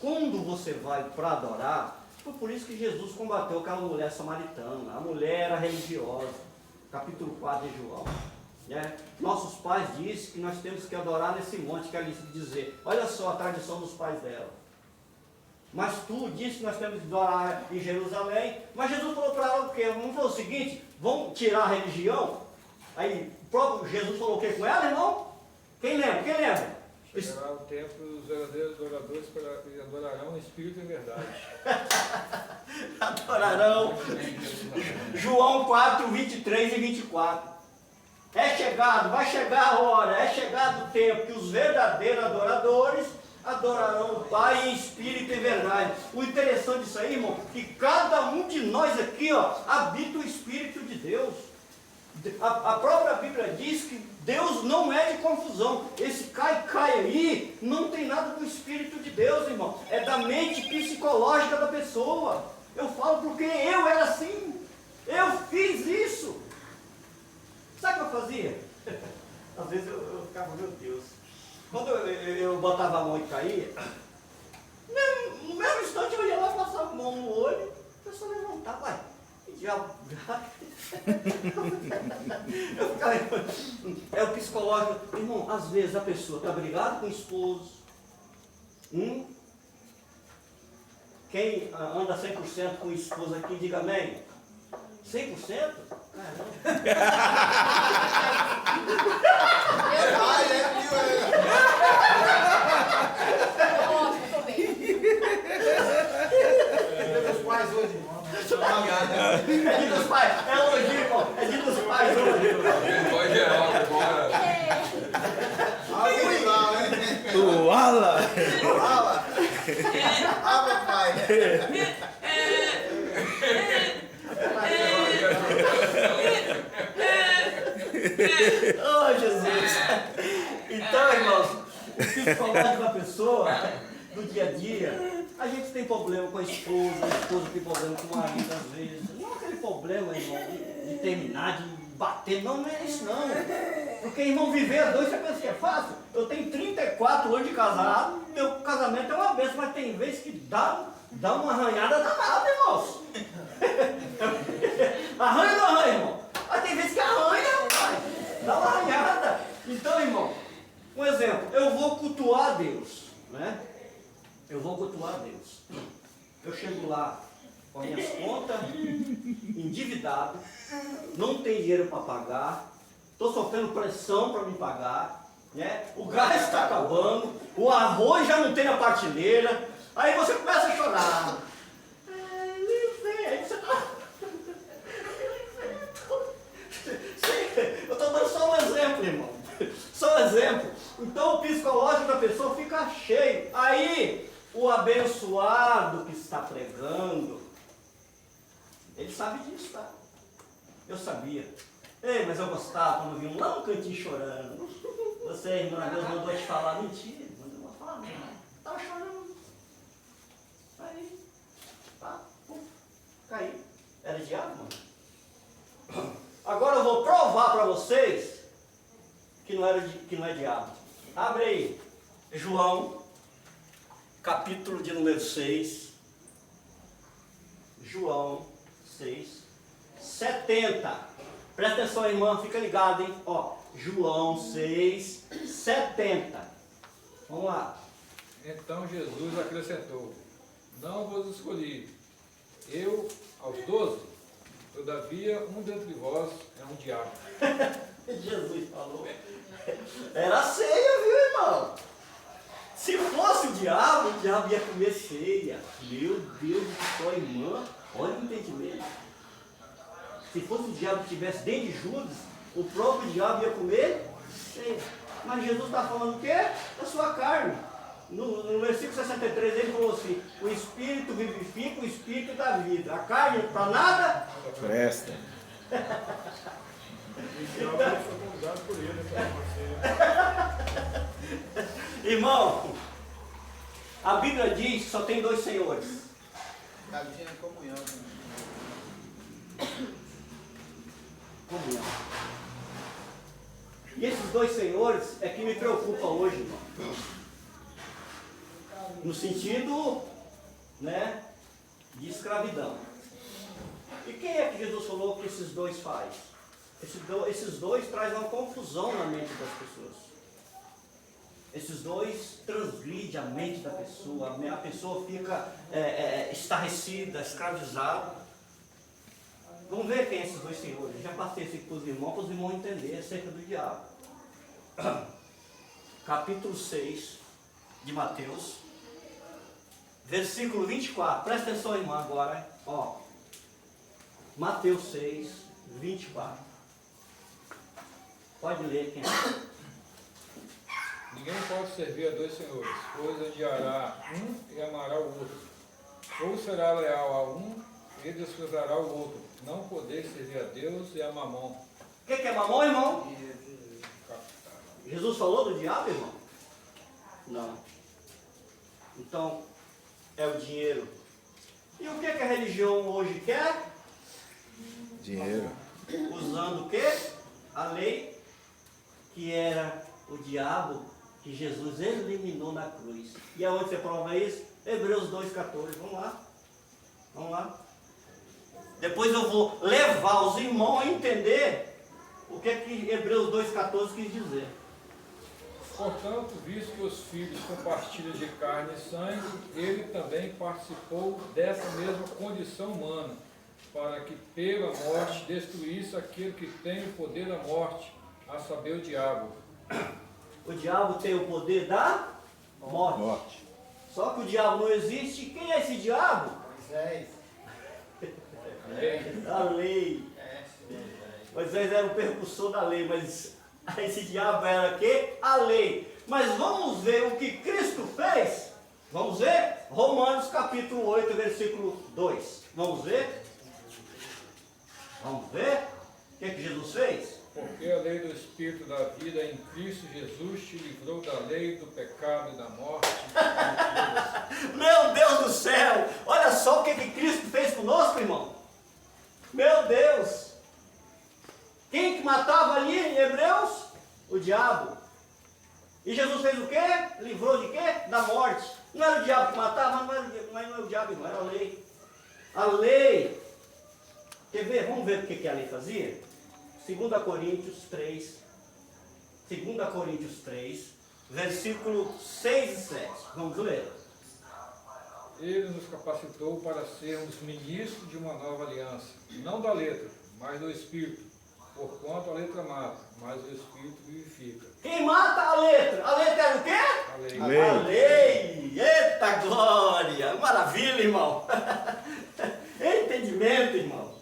Quando você vai para adorar, foi por isso que Jesus combateu aquela mulher samaritana. A mulher era religiosa. Capítulo 4 de João. Né? Nossos pais dizem que nós temos que adorar nesse monte, quer dizer, olha só a tradição dos pais dela. Mas tu disse que nós temos que adorar em Jerusalém. Mas Jesus falou para ela o quê? Não falou o seguinte, vamos tirar a religião? Aí o próprio Jesus falou o quê com ela, irmão? Quem lembra? Quem lembra? Chegará o tempo dos verdadeiros adoradores que adorarão em espírito e verdade. Adorarão. João 4, 23 e 24. É chegado, vai chegar a hora, é chegado o tempo que os verdadeiros adoradores adorarão o Pai em espírito e verdade. O interessante disso aí, irmão, que cada um de nós aqui, ó, habita o Espírito de Deus. A própria Bíblia diz que Deus não é de confusão. Esse cai aí não tem nada do Espírito de Deus, irmão. É da mente psicológica da pessoa. Eu falo porque eu era assim. Eu fiz isso. Sabe o que eu fazia? Às vezes eu ficava, meu Deus. Quando eu botava a mão e caía, no mesmo instante eu ia lá, passava a mão no olho, a pessoa levantava, vai, que diabo. Eu ficava, é o psicológico. Irmão, às vezes a pessoa está brigada com o esposo. Quem anda 100% com o esposo aqui, diga amém. 100%? Dia dos pais hoje, irmão. É dia dos pais, é hoje, irmão. É dia dos pais hoje. Vai geral agora. Tuala! Ah, papai! Oh, Jesus! Então, irmãos, o psicológico da pessoa, do dia a dia, a gente tem problema com a esposa tem problema com o marido às vezes. Não é aquele problema, irmão, de terminar, de bater, não é isso não. Porque, irmão, viver a dois, você pensa que é fácil? Eu tenho 34 anos de casado, meu casamento é uma benção, mas tem vezes que dá uma arranhada danada, irmãos. Arranha ou não arranha, irmão? Mas tem vezes que arranha, rapaz. Dá uma arranhada. Então, irmão, um exemplo, eu vou cultuar a Deus, né? Eu vou cultuar a Deus. Eu chego lá com as minhas contas, endividado, não tenho dinheiro para pagar, estou sofrendo pressão para me pagar, né? O gás está acabando, o arroz já não tem na prateleira, aí você começa a chorar. Aí você tá... Eu estou dando só um exemplo, irmão. Só um exemplo. Então o psicológico da pessoa fica cheio. Aí o abençoado que está pregando, ele sabe disso, tá? Eu sabia. Ei, mas eu gostava quando vi um lá no cantinho chorando. Você, irmã, Deus mandou te falar. Mentira, não mandou falar não. Estava chorando. Aí, tá, pum, caí. Era diabo, mano. Agora eu vou provar para vocês que não é diabo. Abre aí. João, capítulo de número 6. João 6, 70. Presta atenção, irmã, fica ligado, hein? Ó, João 6, 70. Vamos lá. Então Jesus acrescentou: não vos escolhi, eu aos 12, todavia um dentre vós é um diabo. Jesus falou. Era ceia, viu, irmão? Se fosse o diabo ia comer ceia. Meu Deus do céu, irmã, olha o entendimento. Se fosse o diabo que estivesse dentro de Judas, o próprio diabo ia comer ceia. Mas Jesus está falando o quê? Da sua carne. No versículo 63 ele falou assim: o Espírito vivifica, o Espírito dá vida. A carne para nada Presta. Irmão, a Bíblia diz que só tem dois senhores. Cabinha em comunhão. Comunhão. E esses dois senhores é que me preocupa hoje, irmão. No sentido, né, de escravidão. E quem é que Jesus falou que esses dois faz? Esses dois trazem uma confusão na mente das pessoas. Esses dois transgridem a mente da pessoa. A pessoa fica estarrecida, escravizada. Vamos ver quem é esses dois senhores. Já passei isso aqui para os irmãos entenderem acerca do diabo. Capítulo 6 de Mateus, versículo 24. Presta atenção, irmão, agora. Ó, Mateus 6, 24. Pode ler quem é. Ninguém pode servir a dois senhores, pois odiará um e amará o outro. Ou será leal a um e desprezará o outro. Não podeis servir a Deus e a Mamon. O que é mamão, irmão? Jesus falou do diabo, irmão? Não. Então, é o dinheiro. E o que a religião hoje quer? Dinheiro. Usando o quê? A lei, que era o diabo, que Jesus eliminou na cruz. E aonde você prova isso? Hebreus 2,14. Vamos lá. Vamos lá. Depois eu vou levar os irmãos a entender o que Hebreus 2,14 quis dizer. Portanto, visto que os filhos compartilham de carne e sangue, ele também participou dessa mesma condição humana, para que pela morte destruísse aquele que tem o poder da morte, a saber, o diabo. O diabo tem o poder da morte. Só que o diabo não existe. Quem é esse diabo? Moisés. A lei. Moisés era o percussor da lei, mas esse diabo era o quê? A lei. Mas vamos ver o que Cristo fez? Vamos ver? Romanos capítulo 8, versículo 2. Vamos ver? Vamos ver? O que Jesus fez? Porque a lei do Espírito da vida em Cristo Jesus te livrou da lei, do pecado e da morte. Meu Deus do céu! Olha só o que Cristo fez conosco, irmão. Meu Deus! Quem que matava ali em Hebreus? O diabo. E Jesus fez o quê? Livrou de quê? Da morte. Não era o diabo que matava, mas não era o diabo, irmão, era a lei. A lei. Quer ver? Vamos ver o que a lei fazia? 2 Coríntios 3. 2 Coríntios 3, versículo 6 e 7. Vamos ler. Ele nos capacitou para sermos ministros de uma nova aliança, não da letra, mas do Espírito. Porquanto a letra mata, mas o Espírito vivifica. Quem mata a letra? A letra era o quê? A lei. Lei. A lei. Eita glória! Maravilha, irmão. Entendimento, irmão.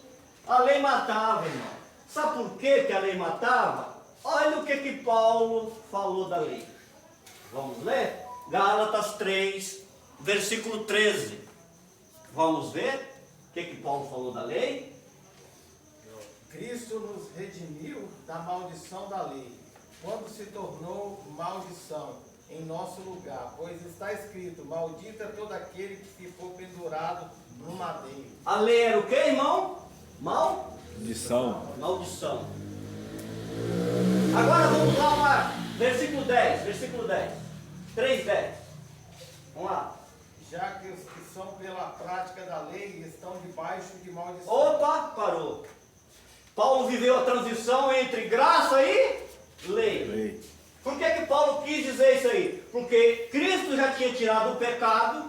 A lei matava, irmão. Sabe por que a lei matava? Olha o que Paulo falou da lei. Vamos ler? Gálatas 3, versículo 13. Vamos ver o que Paulo falou da lei? Cristo nos redimiu da maldição da lei, quando se tornou maldição em nosso lugar, pois está escrito: maldito é todo aquele que se for pendurado no madeiro. A lei era o que, irmão? Maldição. Maldição. Agora vamos lá, versículo 10, 3:10. Vamos lá. Já que os que são pela prática da lei estão debaixo de maldição. Opa, parou. Paulo viveu a transição entre graça e lei. Lei. Por que Paulo quis dizer isso aí? Porque Cristo já tinha tirado o pecado,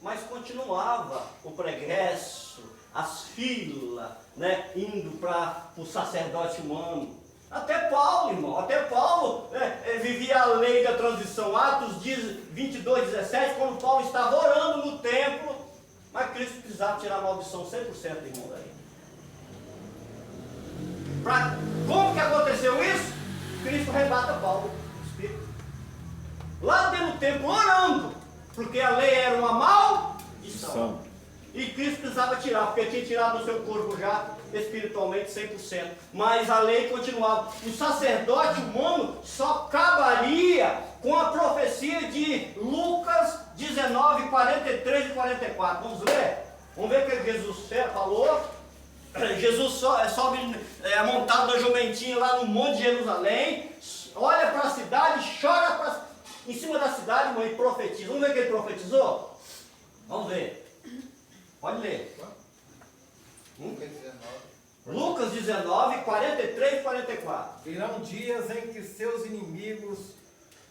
mas continuava o pregresso, as filas, né, indo para o sacerdote humano. Até Paulo, irmão, vivia a lei da transição. Atos 22:17, quando Paulo estava orando no templo, mas Cristo precisava tirar a maldição 100%, irmão, daí. Como que aconteceu isso? Cristo arrebata Paulo, o Espírito. Lá dentro do templo, orando, porque a lei era uma maldição. E Cristo precisava tirar, porque tinha tirado do seu corpo já espiritualmente 100%. Mas a lei continuava. O sacerdote humano só acabaria com a profecia de Lucas 19, 43 e 44. Vamos ler? Vamos ver o que Jesus falou. Jesus sobe montado na jumentinha lá no monte de Jerusalém, olha para a cidade, chora em cima da cidade, irmão, e profetiza. Vamos ver o que ele profetizou? Vamos ver. Pode ler. Lucas 19, 43 e 44. Virão dias em que seus inimigos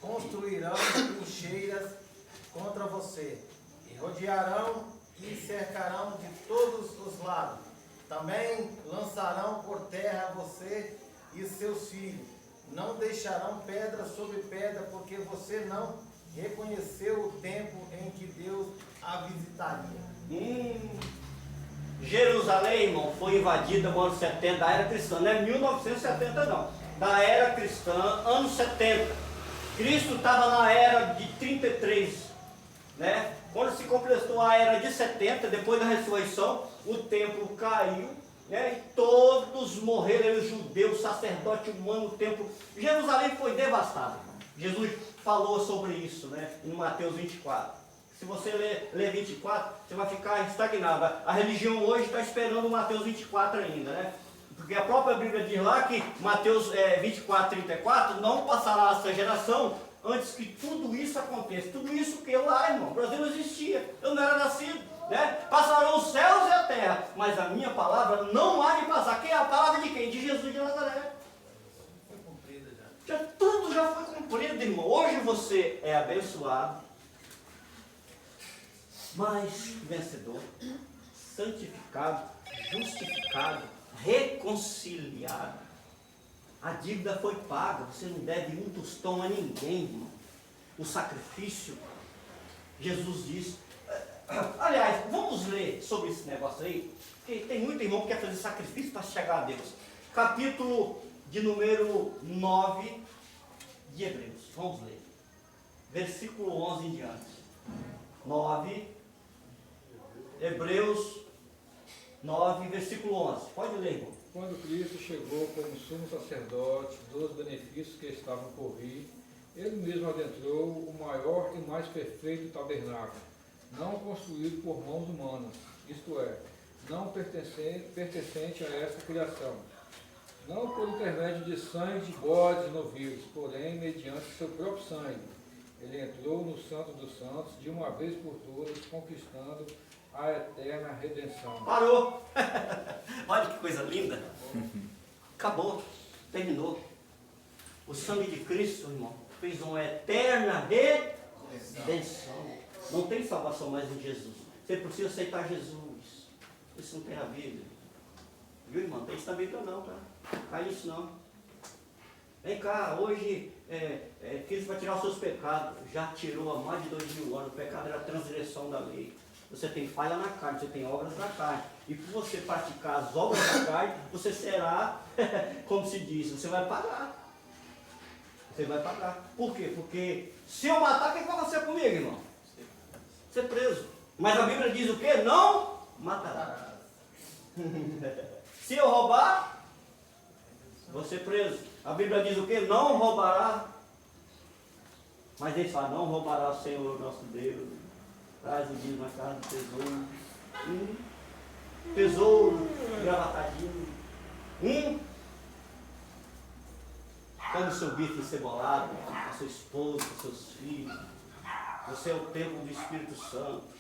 construirão trincheiras contra você, e rodearão e cercarão de todos os lados. Também lançarão por terra você e seus filhos. Não deixarão pedra sobre pedra, porque você não reconheceu o tempo em que Deus a visitaria. Jerusalém, irmão, foi invadida no ano 70 da era cristã. Não é 1970 não. Da era cristã, anos 70. Cristo estava na era de 33, né? Quando se completou a era de 70, depois da ressurreição, o templo caiu, né? E todos morreram, os judeus, sacerdote humano, o templo. Jerusalém foi devastada. Jesus falou sobre isso, né? Em Mateus 24. Se você ler 24, você vai ficar estagnado. A religião hoje está esperando Mateus 24 ainda, né? Porque a própria Bíblia diz lá que Mateus 24, 34, não passará essa geração antes que tudo isso aconteça. Tudo isso que lá, irmão, o Brasil não existia, eu não era nascido, né? Passarão os céus e a terra, mas a minha palavra não há de passar. Quem é a palavra de quem? De Jesus de Nazaré. Foi cumprida já. Tudo já foi cumprido, irmão. Hoje você é abençoado, mas vencedor, santificado, justificado, reconciliado. A dívida foi paga, você não deve um tostão a ninguém, irmão. O sacrifício, Jesus diz. Aliás, vamos ler sobre esse negócio aí, porque tem muito irmão que quer fazer sacrifício para chegar a Deus. Capítulo de número 9 de Hebreus, vamos ler. Versículo 11 em diante. 9, Hebreus 9, versículo 11. Pode ler, irmão. Quando Cristo chegou como sumo sacerdote dos benefícios que estavam por vir, ele mesmo adentrou o maior e mais perfeito tabernáculo, não construído por mãos humanas, isto é, não pertencente a esta criação, não por intermédio de sangue de bodes e novilhos, porém mediante seu próprio sangue. Ele entrou no Santo dos Santos de uma vez por todas, conquistando a eterna redenção. Parou! Olha que coisa linda! Acabou, terminou. O sangue de Cristo, irmão, fez uma eterna redenção. Não tem salvação mais em Jesus. Você precisa aceitar Jesus. Isso não tem na Bíblia. Viu, irmão? Tem isso na Bíblia não, tá? Cai isso não. Vem cá, hoje Cristo vai tirar os seus pecados. Já tirou há mais de 2000 anos. O pecado era a transgressão da lei. Você tem falha na carne, você tem obras na carne. E por você praticar as obras da carne, você será, como se diz, você vai pagar. Você vai pagar. Por quê? Porque se eu matar, o que vai acontecer comigo, irmão? Ser preso. Mas a Bíblia diz o quê? Não matarás. Se eu roubar, vou ser preso. A Bíblia diz o quê? Não roubará. Mas ele fala, não roubará o Senhor nosso Deus. Traz o dia na casa do tesouro. Tesouro, gravatadinho. Como o seu bife encebolado, a sua esposa, os seus filhos. Você é o templo do Espírito Santo.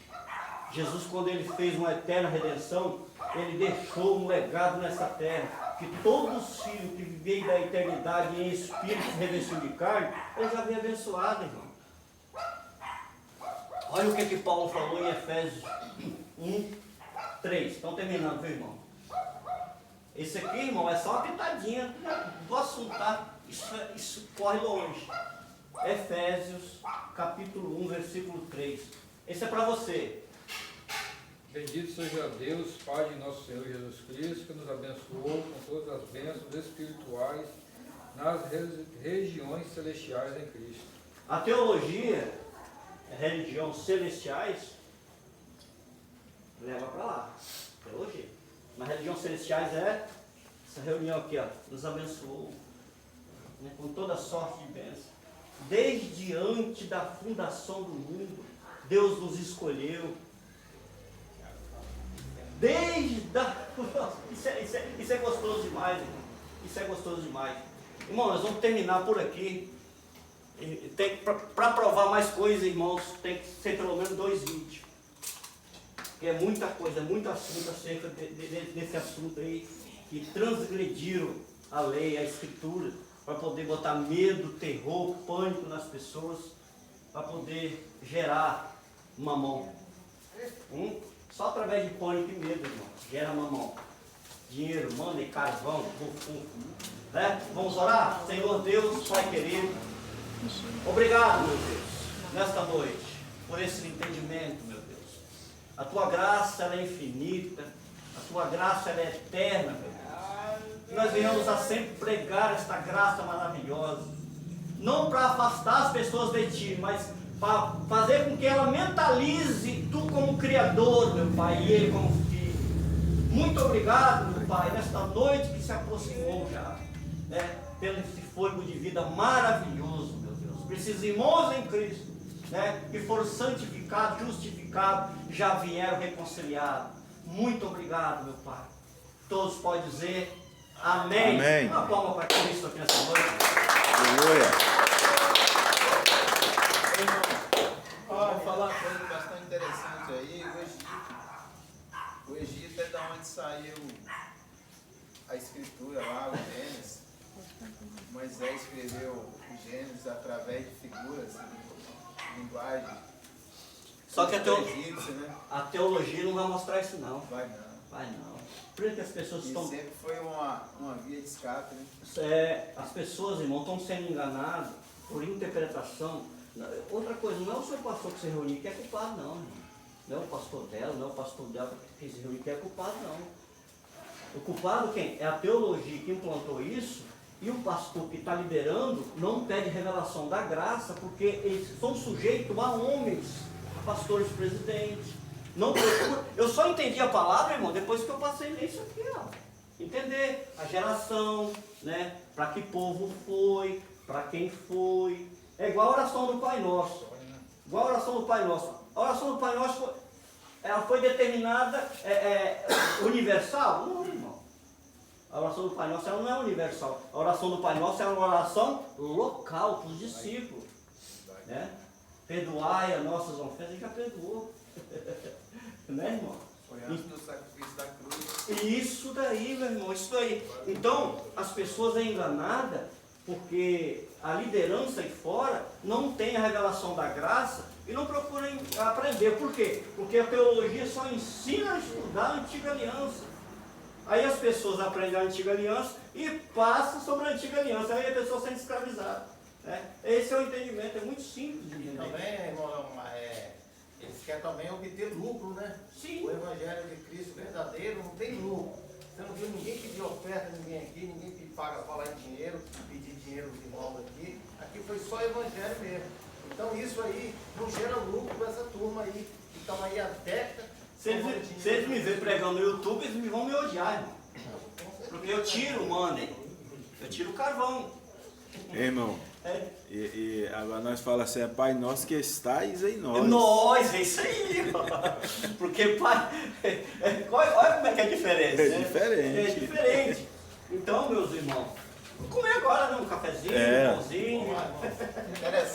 Jesus, quando ele fez uma eterna redenção, ele deixou um legado nessa terra, que todos os filhos que vivem da eternidade em espírito revestido de carne, ele já havia abençoado, irmão. Olha o que Paulo falou em Efésios 1:3. Estão terminando, viu, irmão? Esse aqui, irmão, é só uma pitadinha do assunto, tá? Isso corre longe. Efésios, capítulo 1, versículo 3. Esse é para você. Bendito seja Deus, Pai de nosso Senhor Jesus Cristo, que nos abençoou com todas as bênçãos espirituais nas regiões celestiais em Cristo. A teologia, a religião celestiais, leva para lá. Teologia. Mas religião celestiais é essa reunião aqui, ó, nos abençoou, né, com toda sorte de bênção. Desde antes da fundação do mundo, Deus nos escolheu. Isso é gostoso demais, irmão. Isso é gostoso demais. Irmão, nós vamos terminar por aqui. Para provar mais coisas, irmãos, tem que ser pelo menos 2 vídeos. Porque é muita coisa, é muito assunto acerca desse assunto aí, que transgrediram a lei, a escritura, para poder botar medo, terror, pânico nas pessoas, para poder gerar mamão. Só através de pânico e medo, irmão, gera mamão. Dinheiro, manda e carvão, né? Vamos orar? Senhor Deus, Pai querido, obrigado, meu Deus, nesta noite, por esse entendimento, meu Deus. A tua graça, ela é infinita, a tua graça, ela é eterna, meu Deus. Que nós venhamos a sempre pregar esta graça maravilhosa, não para afastar as pessoas de ti, mas para fazer com que ela mentalize tu como Criador, meu Pai, e ele como Filho. Muito obrigado, meu Pai, nesta noite que se aproximou já, né, pelo esse fôlego de vida maravilhoso, meu Deus. Precisos irmãos em Cristo, né, que foram santificados, justificados, já vieram reconciliados. Muito obrigado, meu Pai. Todos podem dizer amém. Amém. Uma palma para Cristo aqui nessa noite. Aleluia. Vou falar uma coisa bastante interessante aí. O Egito é da onde saiu a escritura lá, o Gênesis. Moisés escreveu o Gênesis através de figuras, linguagem. Só que egípcio, né? a teologia não vai mostrar isso não. Vai não. Vai não. Por isso que as pessoas E estão... sempre foi uma via de escape, né? As pessoas, irmão, estão sendo enganadas por interpretação. Outra coisa, não é o seu pastor que se reuniu que é culpado, não, irmão. Não é o pastor dela, não é o pastor dela que se reuniu que é culpado, não. O culpado quem? É a teologia que implantou isso, e o pastor que está liderando não pede revelação da graça, porque eles são sujeitos a homens, a pastores presidentes. Não procura. Eu só entendi a palavra, irmão, depois que eu passei nisso aqui, ó. Entender a geração, né? Para que povo foi, para quem foi. É igual a oração do Pai Nosso. Igual a oração do Pai Nosso. A oração do Pai Nosso ela foi determinada universal? Não, irmão. A oração do Pai Nosso ela não é universal. A oração do Pai Nosso é uma oração local para os discípulos. Né? Perdoai as nossas ofensas, ele já perdoou. Né, irmão? Foi antes do sacrifício da cruz. Isso daí, meu irmão, isso daí. Então, as pessoas é enganada porque a liderança aí fora não tem a revelação da graça e não procuram aprender. Por quê? Porque a teologia só ensina a estudar a antiga aliança. Aí as pessoas aprendem a antiga aliança e passam sobre a antiga aliança. Aí a pessoa sendo escravizada. Né? Esse é o entendimento, é muito simples de entender. Também, irmão, eles querem também obter lucro, né? Sim. O Evangelho de Cristo verdadeiro não tem lucro. Você não viu ninguém pedir oferta, ninguém aqui, ninguém paga falar em dinheiro, pedir dinheiro de irmãos aqui. Aqui foi só Evangelho mesmo. Então isso aí não gera lucro para essa turma aí, que estão aí há décadas. Se eles me verem pregando no YouTube, eles vão me odiar, irmão. Com Porque eu tiro o money, eu tiro o carvão. Irmão, É. e agora nós falamos assim, é Pai Nosso que estais em nós. Nós, é isso aí. Porque pai, olha como é que é a diferença. É né? diferente. É diferente. Então, meus irmãos, vamos comer agora, né? Um cafezinho, um pãozinho. Interessante.